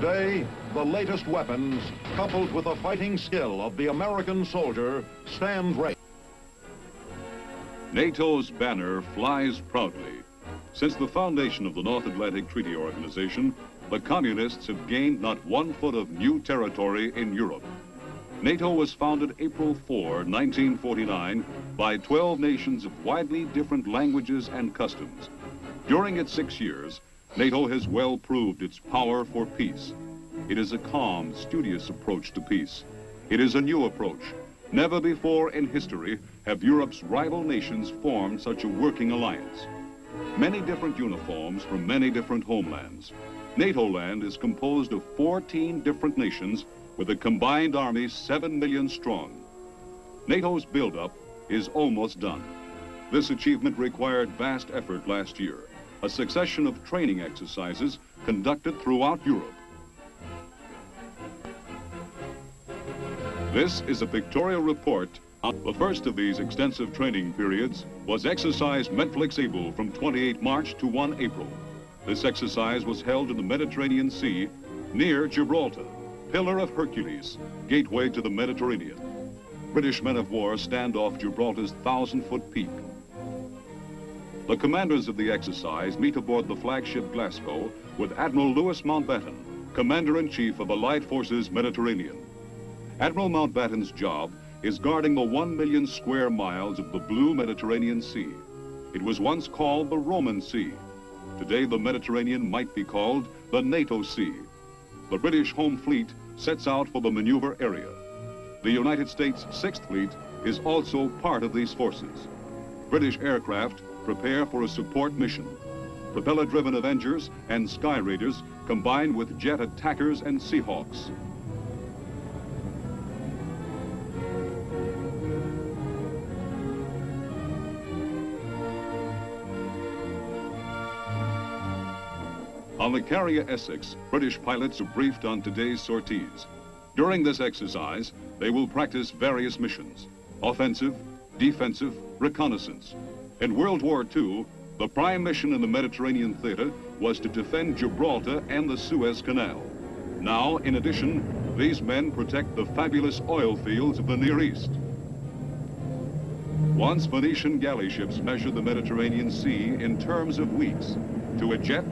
Today, the latest weapons, coupled with the fighting skill of the American soldier, stand ready. NATO's banner flies proudly. Since the foundation of the North Atlantic Treaty Organization, the communists have gained not 1 foot of new territory in Europe. NATO was founded April 4, 1949, by 12 nations of widely different languages and customs. During its 6 years, NATO has well proved its power for peace. It is a calm, studious approach to peace. It is a new approach. Never before in history have Europe's rival nations formed such a working alliance. Many different uniforms from many different homelands. NATO land is composed of 14 different nations with a combined army 7 million strong. NATO's buildup is almost done. This achievement required vast effort last year, a succession of training exercises conducted throughout Europe. This is a pictorial report. The first of these extensive training periods was exercise Medflexible from 28 March to 1 April. This exercise was held in the Mediterranean Sea near Gibraltar, Pillar of Hercules, gateway to the Mediterranean. British men of war stand off Gibraltar's 1,000-foot peak. The commanders of the exercise meet aboard the flagship Glasgow with Admiral Louis Mountbatten, Commander-in-Chief of Allied Forces Mediterranean. Admiral Mountbatten's job is guarding the 1 million square miles of the blue Mediterranean Sea. It was once called the Roman Sea. Today, the Mediterranean might be called the NATO Sea. The British Home Fleet sets out for the maneuver area. The United States 6th Fleet is also part of these forces. British aircraft prepare for a support mission. Propeller-driven Avengers and Sky Raiders combined with jet attackers and Seahawks. On the carrier Essex, British pilots are briefed on today's sorties. During this exercise, they will practice various missions: offensive, defensive, reconnaissance. In World War II, the prime mission in the Mediterranean theater was to defend Gibraltar and the Suez Canal. Now, in addition, these men protect the fabulous oil fields of the Near East. Once Phoenician galley ships measured the Mediterranean Sea in terms of weeks. To a jet,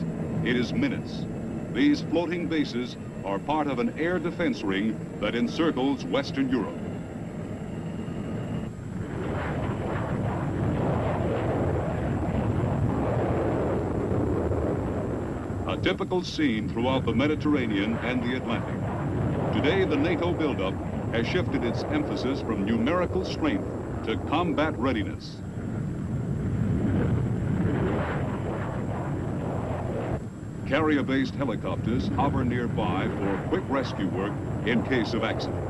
it is minutes. These floating bases are part of an air defense ring that encircles Western Europe. A typical scene throughout the Mediterranean and the Atlantic. Today, the NATO buildup has shifted its emphasis from numerical strength to combat readiness. Carrier-based helicopters hover nearby for quick rescue work in case of accident.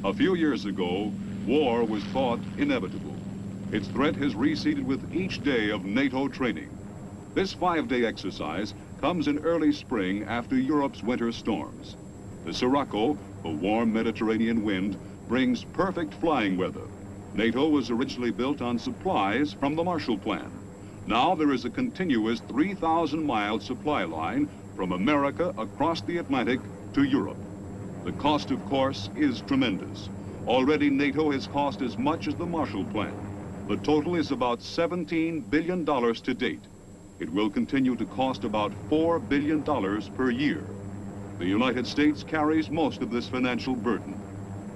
A few years ago, war was thought inevitable. Its threat has receded with each day of NATO training. This 5-day exercise comes in early spring after Europe's winter storms. The Sirocco, a warm Mediterranean wind, brings perfect flying weather. NATO was originally built on supplies from the Marshall Plan. Now there is a continuous 3,000-mile supply line from America across the Atlantic to Europe. The cost, of course, is tremendous. Already NATO has cost as much as the Marshall Plan. The total is about $17 billion to date. It will continue to cost about $4 billion per year. The United States carries most of this financial burden.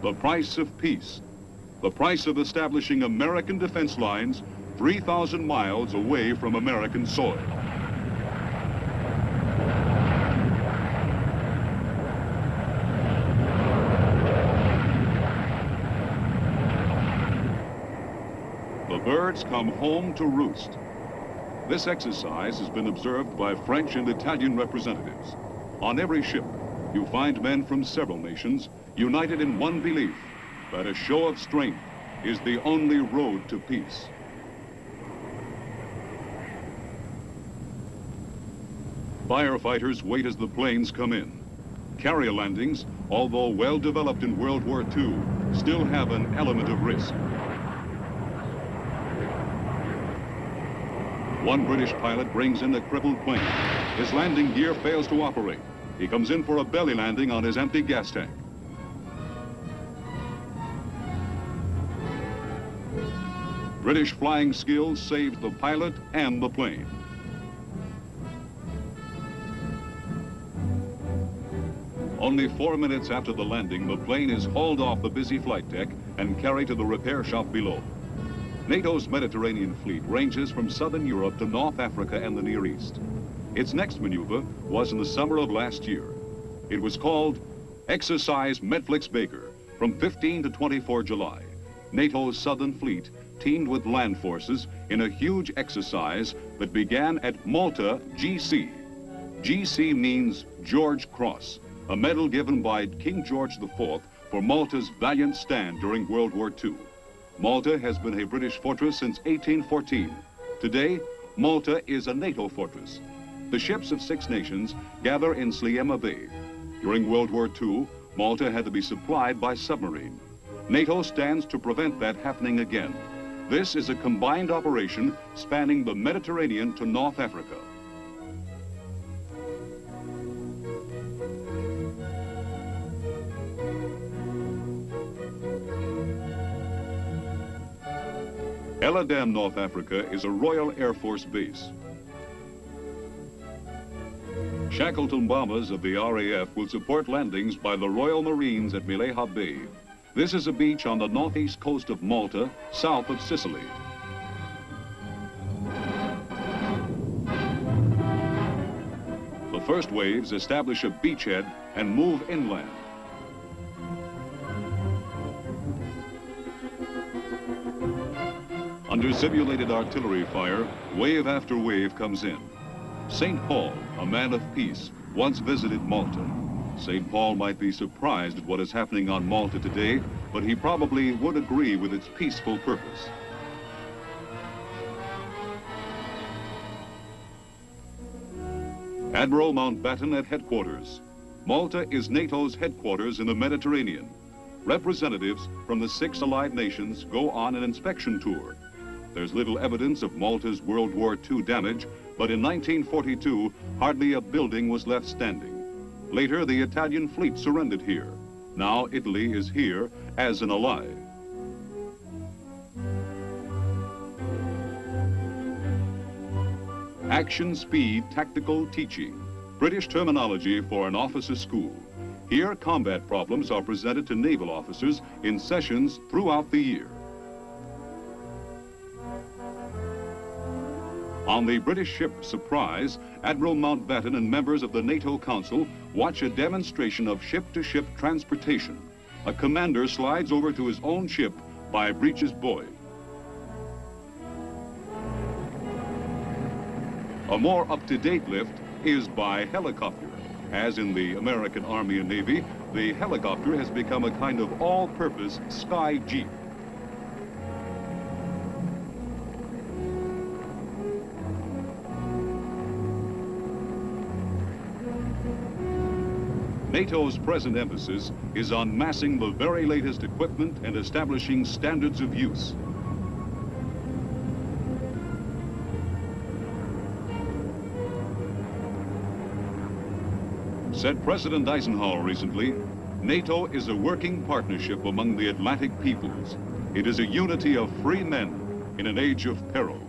The price of peace. The price of establishing American defense lines 3,000 miles away from American soil. The birds come home to roost. This exercise has been observed by French and Italian representatives. On every ship, you find men from several nations united in one belief: that a show of strength is the only road to peace. Firefighters wait as the planes come in. Carrier landings, although well developed in World War II, still have an element of risk. One British pilot brings in a crippled plane. His landing gear fails to operate. He comes in for a belly landing on his empty gas tank. British flying skills saved the pilot and the plane. Only 4 minutes after the landing, the plane is hauled off the busy flight deck and carried to the repair shop below. NATO's Mediterranean fleet ranges from southern Europe to North Africa and the Near East. Its next maneuver was in the summer of last year. It was called Exercise Medflix-Baker. From 15 to 24 July, NATO's southern fleet teamed with land forces in a huge exercise that began at Malta, GC. GC means George Cross, a medal given by King George IV for Malta's valiant stand during World War II. Malta has been a British fortress since 1814. Today, Malta is a NATO fortress. The ships of 6 nations gather in Sliema Bay. During World War II, Malta had to be supplied by submarine. NATO stands to prevent that happening again. This is a combined operation spanning the Mediterranean to North Africa. Eladam, North Africa is a Royal Air Force base. Shackleton bombers of the RAF will support landings by the Royal Marines at Mileha Bay. This is a beach on the northeast coast of Malta, south of Sicily. The first waves establish a beachhead and move inland. Under simulated artillery fire, wave after wave comes in. St. Paul, a man of peace, once visited Malta. St. Paul might be surprised at what is happening on Malta today, but he probably would agree with its peaceful purpose. Admiral Mountbatten at headquarters. Malta is NATO's headquarters in the Mediterranean. Representatives from the 6 allied nations go on an inspection tour. There's little evidence of Malta's World War II damage, but in 1942, hardly a building was left standing. Later, the Italian fleet surrendered here. Now Italy is here as an ally. Action, speed, tactical teaching. British terminology for an officer school. Here, combat problems are presented to naval officers in sessions throughout the year. On the British ship Surprise, Admiral Mountbatten and members of the NATO Council watch a demonstration of ship-to-ship transportation. A commander slides over to his own ship by Breech's Buoy. A more up-to-date lift is by helicopter. As in the American Army and Navy, the helicopter has become a kind of all-purpose sky jeep. NATO's present emphasis is on massing the very latest equipment and establishing standards of use. Said President Eisenhower recently, NATO is a working partnership among the Atlantic peoples. It is a unity of free men in an age of peril.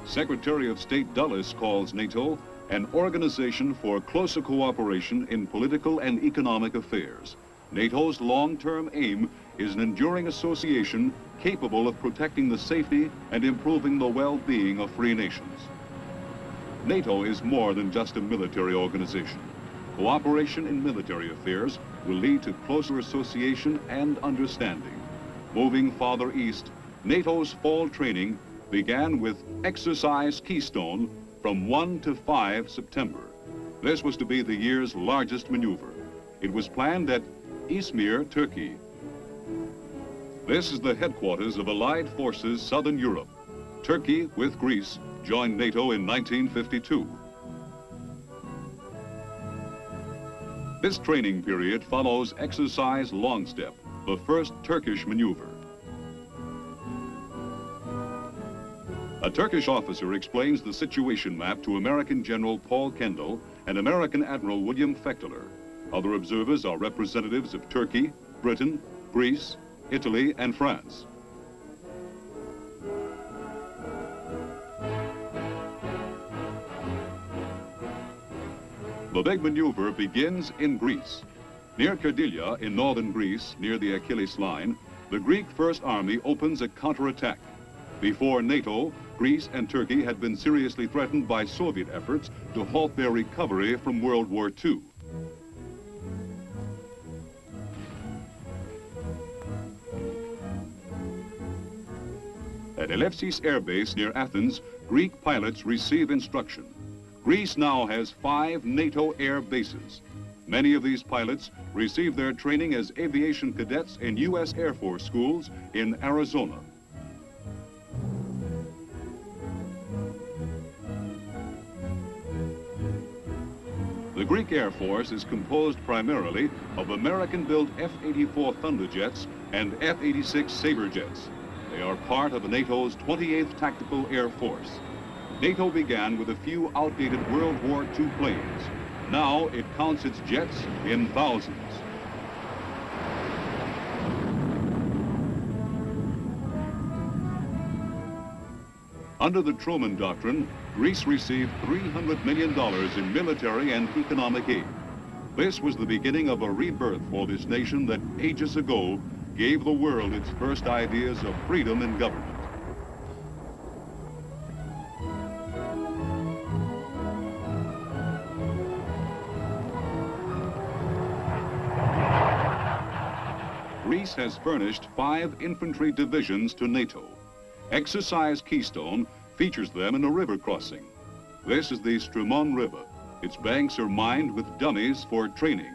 Secretary of State Dulles calls NATO an organization for closer cooperation in political and economic affairs. NATO's long-term aim is an enduring association capable of protecting the safety and improving the well-being of free nations. NATO is more than just a military organization. Cooperation in military affairs will lead to closer association and understanding. Moving farther east, NATO's fall training began with Exercise Keystone from 1 to 5 September. This was to be the year's largest maneuver. It was planned at Izmir, Turkey. This is the headquarters of Allied Forces Southern Europe. Turkey, with Greece, joined NATO in 1952. This training period follows Exercise Longstep, the first Turkish maneuver. A Turkish officer explains the situation map to American General Paul Kendall and American Admiral William Fechteler. Other observers are representatives of Turkey, Britain, Greece, Italy, and France. The big maneuver begins in Greece. Near Kerdilia in northern Greece, near the Achilles line, the Greek First Army opens a counterattack. Before NATO, Greece and Turkey had been seriously threatened by Soviet efforts to halt their recovery from World War II. At Elefsis Air Base near Athens, Greek pilots receive instruction. Greece now has 5 NATO air bases. Many of these pilots receive their training as aviation cadets in U.S. Air Force schools in Arizona. The Greek Air Force is composed primarily of American-built F-84 Thunderjets and F-86 Sabrejets. They are part of NATO's 28th Tactical Air Force. NATO began with a few outdated World War II planes. Now it counts its jets in thousands. Under the Truman Doctrine, Greece received $300 million in military and economic aid. This was the beginning of a rebirth for this nation that ages ago gave the world its first ideas of freedom in government. Greece has furnished 5 infantry divisions to NATO. Exercise Keystone features them in a river crossing. This is the Strymon River. Its banks are mined with dummies for training.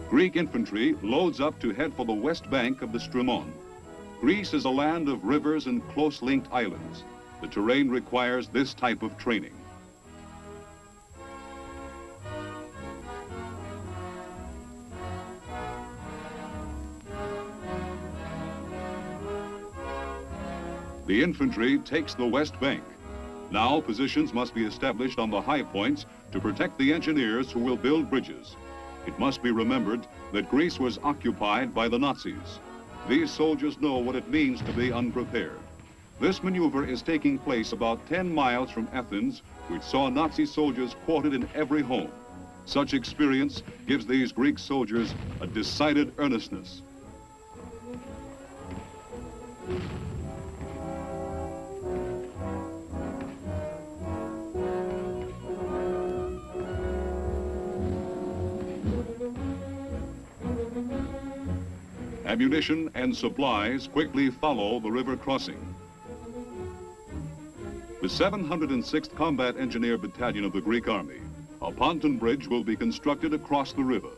Greek infantry loads up to head for the west bank of the Strymon. Greece is a land of rivers and close-linked islands. The terrain requires this type of training. The infantry takes the west bank. Now positions must be established on the high points to protect the engineers who will build bridges. It must be remembered that Greece was occupied by the Nazis. These soldiers know what it means to be unprepared. This maneuver is taking place about 10 miles from Athens, which saw Nazi soldiers quartered in every home. Such experience gives these Greek soldiers a decided earnestness. Ammunition and supplies quickly follow the river crossing. The 706th Combat Engineer Battalion of the Greek Army, a pontoon bridge will be constructed across the river.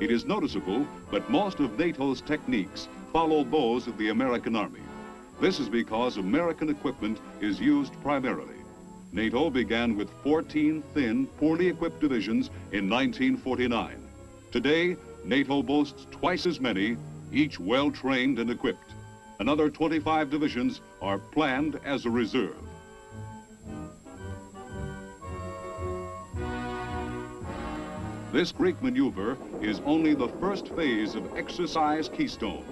It is noticeable that most of NATO's techniques follow those of the American Army. This is because American equipment is used primarily. NATO began with 14 thin, poorly equipped divisions in 1949. Today, NATO boasts twice as many, each well-trained and equipped. Another 25 divisions are planned as a reserve. This Greek maneuver is only the first phase of Exercise Keystone.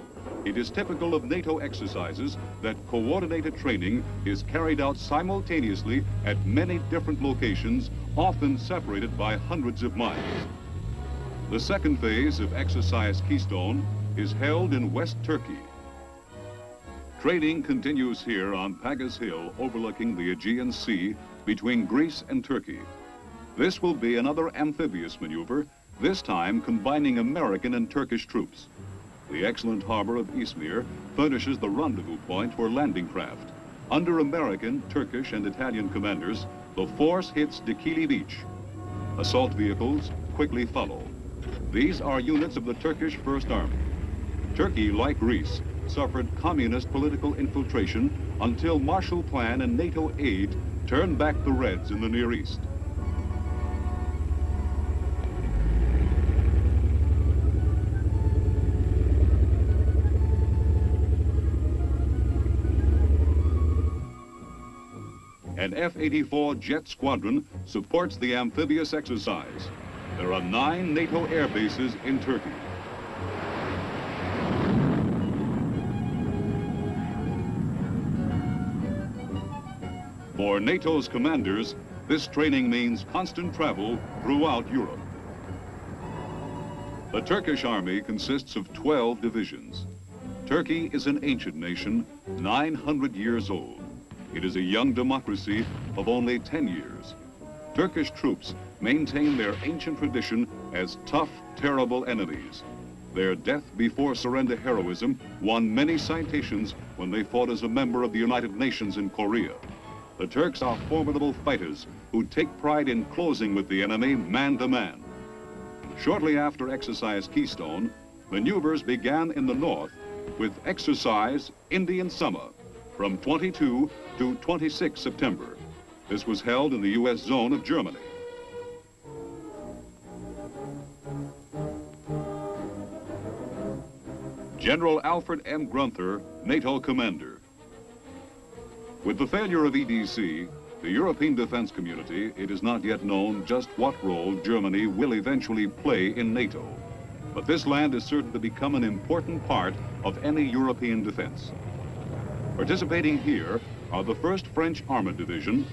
It is typical of NATO exercises that coordinated training is carried out simultaneously at many different locations, often separated by hundreds of miles. The second phase of Exercise Keystone is held in West Turkey. Training continues here on Pagas Hill overlooking the Aegean Sea between Greece and Turkey. This will be another amphibious maneuver, this time combining American and Turkish troops. The excellent harbor of Izmir furnishes the rendezvous point for landing craft. Under American, Turkish, and Italian commanders, the force hits Dikili Beach. Assault vehicles quickly follow. These are units of the Turkish First Army. Turkey, like Greece, suffered communist political infiltration until Marshall Plan and NATO aid turned back the Reds in the Near East. An F-84 jet squadron supports the amphibious exercise. There are 9 NATO air bases in Turkey. For NATO's commanders, this training means constant travel throughout Europe. The Turkish army consists of 12 divisions. Turkey is an ancient nation, 900 years old. It is a young democracy of only 10 years. Turkish troops maintain their ancient tradition as tough, terrible enemies. Their death before surrender heroism won many citations when they fought as a member of the United Nations in Korea. The Turks are formidable fighters who take pride in closing with the enemy man to man. Shortly after Exercise Keystone, maneuvers began in the north with Exercise Indian Summer from 22 to 26 September. This was held in the U.S. zone of Germany. General Alfred M. Grunther, NATO commander. With the failure of EDC, the European defense community, it is not yet known just what role Germany will eventually play in NATO. But this land is certain to become an important part of any European defense. Participating here are the 1st French Armored Division,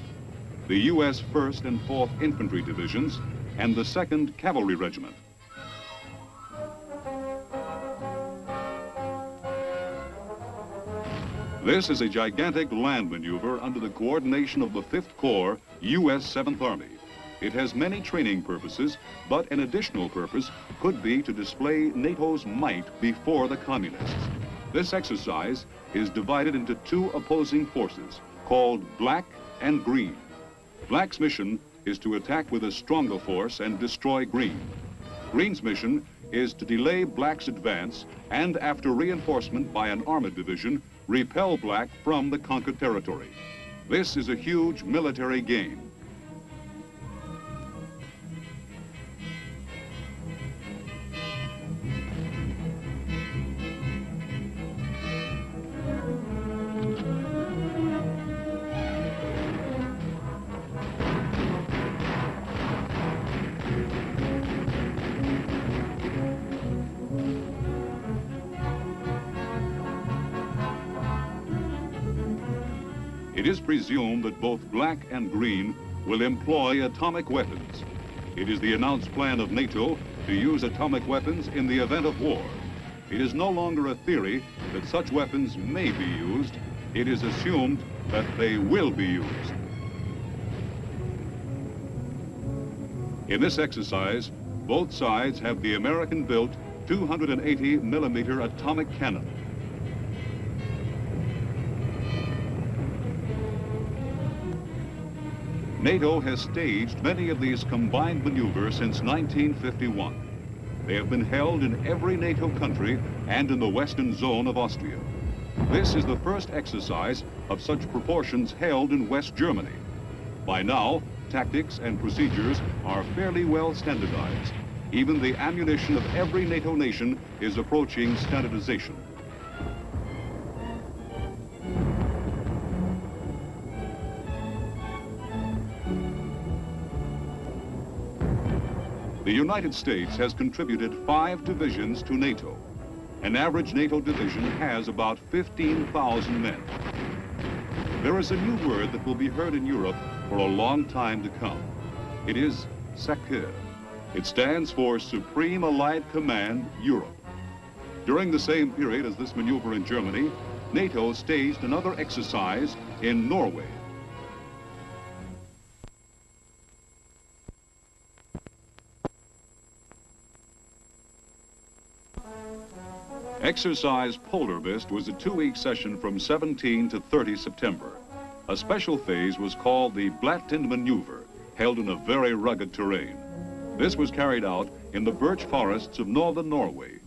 the U.S. 1st and 4th Infantry Divisions, and the 2nd Cavalry Regiment. This is a gigantic land maneuver under the coordination of the 5th Corps, U.S. 7th Army. It has many training purposes, but an additional purpose could be to display NATO's might before the communists. This exercise is divided into 2 opposing forces, called Black and Green. Black's mission is to attack with a stronger force and destroy Green. Green's mission is to delay Black's advance and, after reinforcement by an armored division, repel Black from the conquered territory. This is a huge military gain. It is presumed that both Black and Green will employ atomic weapons. It is the announced plan of NATO to use atomic weapons in the event of war. It is no longer a theory that such weapons may be used. It is assumed that they will be used. In this exercise, both sides have the American-built 280mm atomic cannon. NATO has staged many of these combined maneuvers since 1951. They have been held in every NATO country and in the western zone of Austria. This is the first exercise of such proportions held in West Germany. By now, tactics and procedures are fairly well standardized. Even the ammunition of every NATO nation is approaching standardization. The United States has contributed 5 divisions to NATO. An average NATO division has about 15,000 men. There is a new word that will be heard in Europe for a long time to come. It is SACEUR. It stands for Supreme Allied Command, Europe. During the same period as this maneuver in Germany, NATO staged another exercise in Norway. Exercise Polar Mist was a 2-week session from 17 to 30 September. A special phase was called the Blattend Maneuver, held in a very rugged terrain. This was carried out in the birch forests of northern Norway.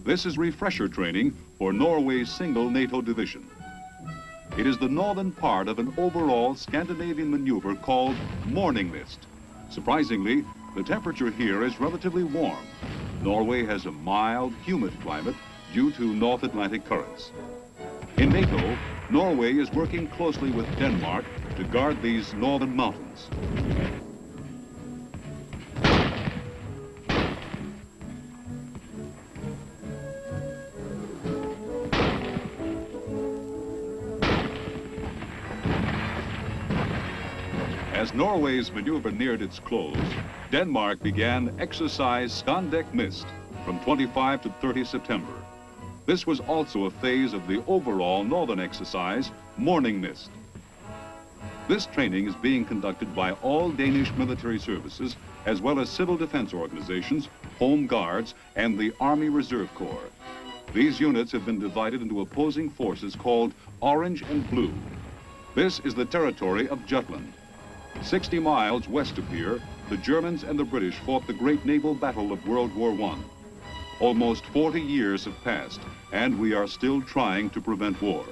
This is refresher training for Norway's single NATO division. It is the northern part of an overall Scandinavian maneuver called Morning Mist. Surprisingly, the temperature here is relatively warm. Norway has a mild, humid climate due to North Atlantic currents. In NATO, Norway is working closely with Denmark to guard these northern mountains. As Norway's maneuver neared its close, Denmark began Exercise Skanderk Mist from 25 to 30 September. This was also a phase of the overall northern exercise, Morning Mist. This training is being conducted by all Danish military services, as well as civil defense organizations, Home Guards, and the Army Reserve Corps. These units have been divided into opposing forces called Orange and Blue. This is the territory of Jutland. 60 miles west of here, the Germans and the British fought the great naval battle of World War I. Almost 40 years have passed, and we are still trying to prevent war.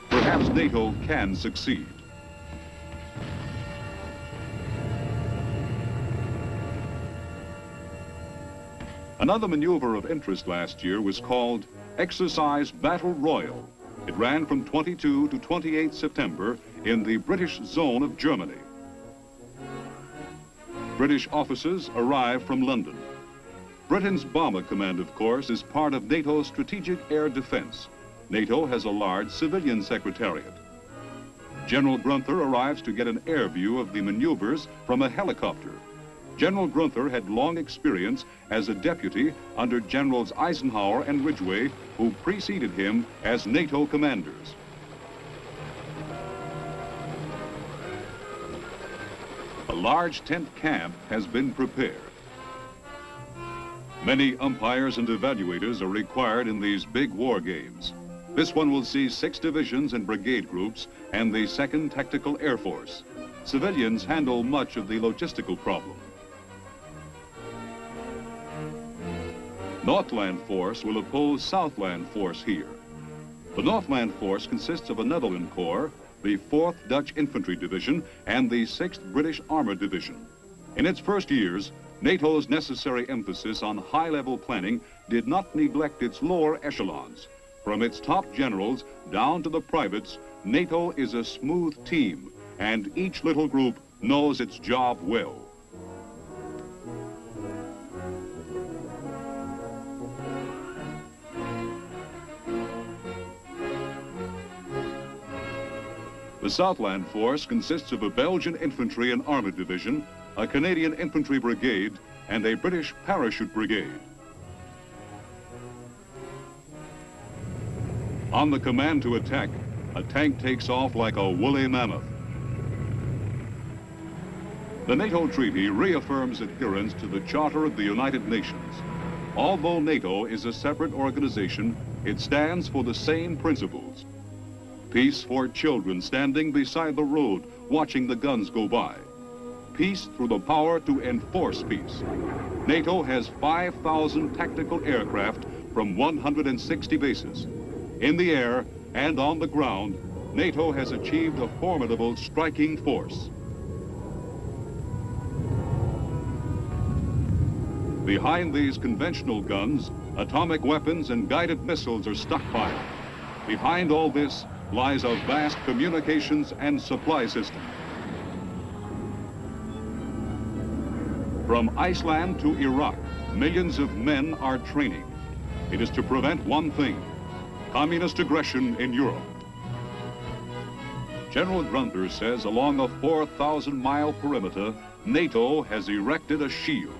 Perhaps NATO can succeed. Another maneuver of interest last year was called Exercise Battle Royal. It ran from 22 to 28 September in the British zone of Germany. British officers arrived from London. Britain's Bomber Command, of course, is part of NATO's Strategic Air Defense. NATO has a large civilian secretariat. General Grunther arrives to get an air view of the maneuvers from a helicopter. General Grunther had long experience as a deputy under Generals Eisenhower and Ridgway, who preceded him as NATO commanders. A large tent camp has been prepared. Many umpires and evaluators are required in these big war games. This one will see 6 divisions and brigade groups and the 2nd Tactical Air Force. Civilians handle much of the logistical problem. Northland Force will oppose Southland Force here. The Northland Force consists of a Netherlands Corps, the 4th Dutch Infantry Division, and the 6th British Armored Division. In its first years, NATO's necessary emphasis on high-level planning did not neglect its lower echelons. From its top generals down to the privates, NATO is a smooth team, and each little group knows its job well. The Southland Force consists of a Belgian Infantry and Armored Division, a Canadian Infantry Brigade, and a British Parachute Brigade. On the command to attack, a tank takes off like a woolly mammoth. The NATO treaty reaffirms adherence to the Charter of the United Nations. Although NATO is a separate organization, it stands for the same principles. Peace for children standing beside the road, watching the guns go by. Peace through the power to enforce peace. NATO has 5,000 tactical aircraft from 160 bases. In the air and on the ground, NATO has achieved a formidable striking force. Behind these conventional guns, atomic weapons and guided missiles are stockpiled. Behind all this lies a vast communications and supply system. From Iceland to Iraq, millions of men are training. It is to prevent one thing: communist aggression in Europe. General Grunther says along a 4,000-mile perimeter, NATO has erected a shield.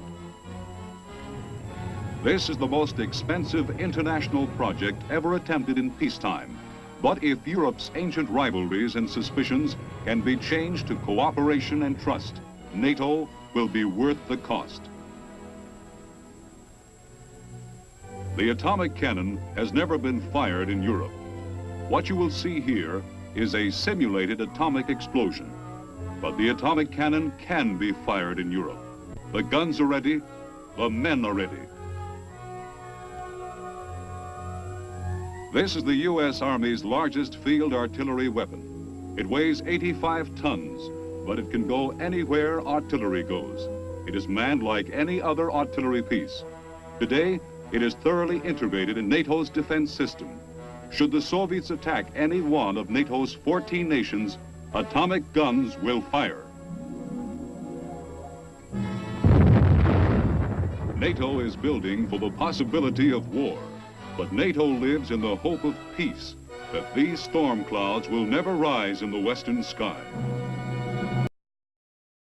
This is the most expensive international project ever attempted in peacetime. But if Europe's ancient rivalries and suspicions can be changed to cooperation and trust, NATO will be worth the cost. The atomic cannon has never been fired in Europe. What you will see here is a simulated atomic explosion. But the atomic cannon can be fired in Europe. The guns are ready, the men are ready. This is the U.S. Army's largest field artillery weapon. It weighs 85 tons, but it can go anywhere artillery goes. It is manned like any other artillery piece. Today, it is thoroughly integrated in NATO's defense system. Should the Soviets attack any one of NATO's 14 nations, atomic guns will fire. NATO is building for the possibility of war, but NATO lives in the hope of peace, that these storm clouds will never rise in the western sky.